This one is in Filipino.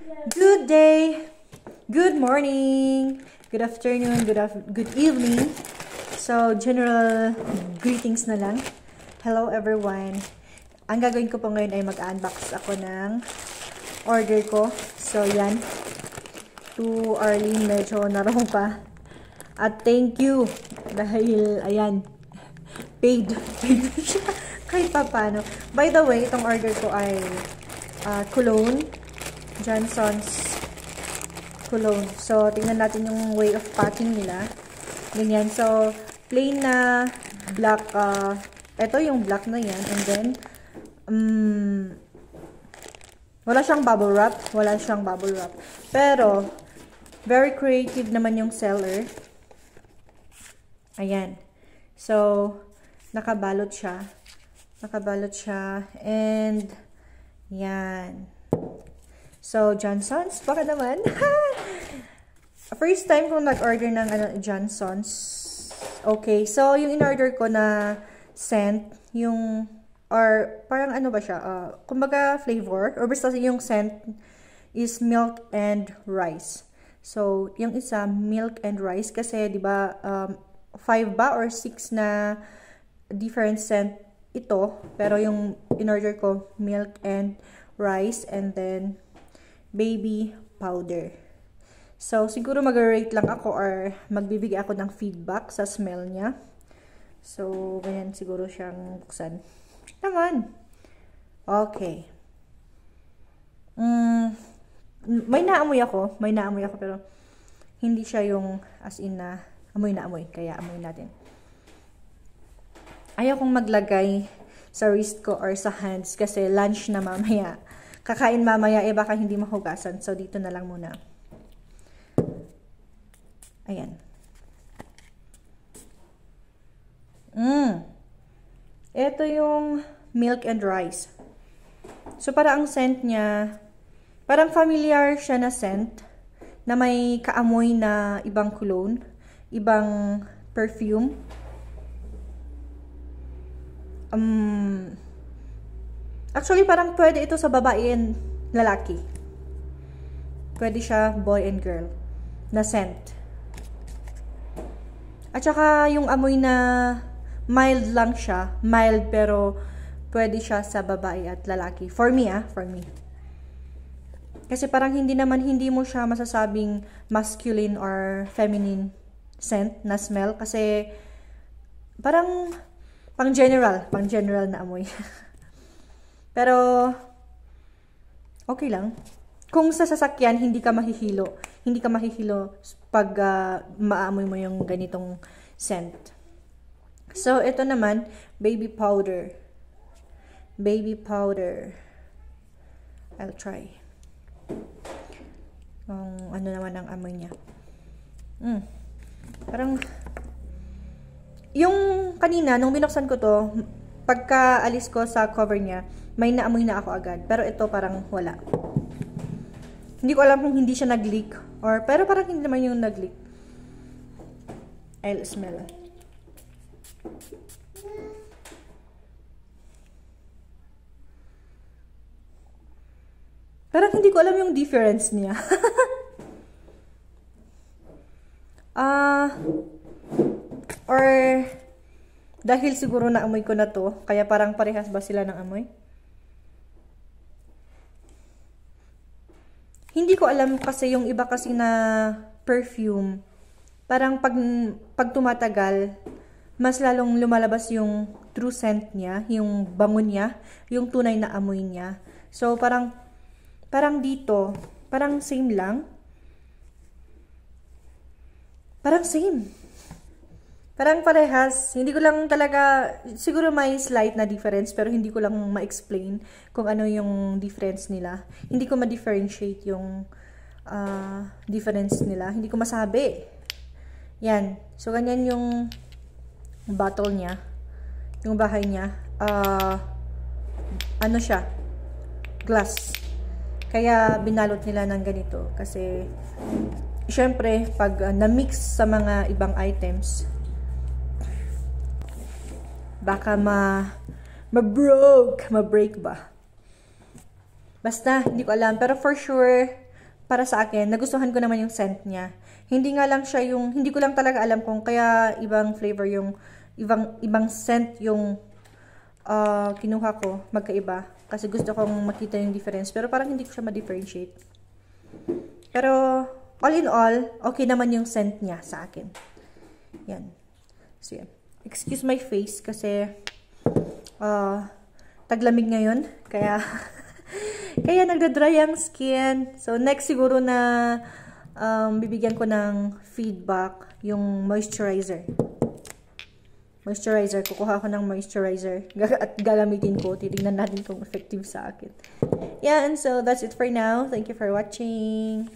Good day, good morning, good afternoon, good evening. So, general greetings na lang. Hello everyone. Ang gagawin ko po ngayon ay mag-unbox ako ng order ko. So, yan. To Arlene, medyo narong pa. At thank you. Dahil, ayan, paid siya. Kahit pa paano. By the way, itong order ko ay cologne. Johnson's cologne. So, tingnan natin yung way of packing nila. Ganyan. So, plain na black. Ito yung black na yan. And then, wala siyang bubble wrap. Wala siyang bubble wrap. Pero, very creative naman yung seller. Ayan. So, nakabalot siya. Nakabalot siya. And, yan. So, Johnson's, baka naman. First time kong nag-order ng Johnson's. Okay, so yung in-order ko na scent, yung, or parang ano ba siya, kumbaga flavor, or basta yung scent is milk and rice. So, yung isa, milk and rice, kasi, di ba, 5 ba or 6 na different scent ito, pero yung in-order ko, milk and rice, and then, baby powder. So, siguro mag-rate lang ako or magbibigay ako ng feedback sa smell niya. So, ganyan siguro siyang buksan. Naman. Okay. May naamoy ako pero hindi siya yung as in na amoy na amoy. Kaya amoy natin. Ayaw kong maglagay sa wrist ko or sa hands kasi lunch na mamaya. Kakain mamaya, baka hindi mahugasan. So, dito na lang muna. Ayan. Ito yung milk and rice. So, parang ang scent niya, parang familiar siya na scent na may kaamoy na ibang cologne, ibang perfume. Actually, parang pwede ito sa babae and lalaki. Pwede siya boy and girl na scent. At saka yung amoy na mild lang siya. Mild pero pwede siya sa babae at lalaki. For me, for me. Kasi parang hindi mo siya masasabing masculine or feminine scent na smell. Kasi parang pang general na amoy. Pero, okay lang. Kung sa sasakyan, hindi ka mahihilo. Hindi ka mahihilo pag maamoy mo yung ganitong scent. So, ito naman, baby powder. Baby powder. I'll try. Ano naman ang amoy niya. Parang, yung kanina, nung binuksan ko to, pagka alis ko sa cover niya, may naamoy na ako agad. Pero ito parang wala. Hindi ko alam kung hindi siya nag-leak. Pero parang hindi naman yung nag-leak. I'll smell. Parang hindi ko alam yung difference niya. Or dahil siguro naamoy ko na to, kaya parang parehas ba sila ng amoy? Hindi ko alam kasi yung iba kasi na perfume, parang pag tumatagal, mas lalong lumalabas yung true scent niya, yung bango niya, yung tunay na amoy niya. So, parang dito, parang same lang. Parang same. Parang parehas. Hindi ko lang talaga, siguro may slight na difference, pero hindi ko lang ma-explain kung ano yung difference nila. Hindi ko ma-differentiate yung difference nila. Hindi ko masabi. Yan. So, ganyan yung bottle niya. Yung bahay niya. Ano siya? Glass. Kaya binalot nila ng ganito. Kasi, syempre, pag na-mix sa mga ibang items, baka ma-break ba? Basta, hindi ko alam. Pero for sure, para sa akin, nagustuhan ko naman yung scent niya. Hindi nga lang siya yung, hindi ko lang talaga alam kung kaya ibang flavor yung, ibang scent yung kinuha ko, magkaiba. Kasi gusto kong makita yung difference. Pero parang hindi ko siya ma-differentiate. Pero, all in all, okay naman yung scent niya sa akin. Yan. So, yan. Excuse my face kasi taglamig ngayon. Kaya, kaya nagda-dry ang skin. So, next siguro na bibigyan ko ng feedback yung moisturizer. Kukuha ko ng moisturizer. At gagamitin ko. Titignan natin kung effective sa akin. Yeah, and so that's it for now. Thank you for watching.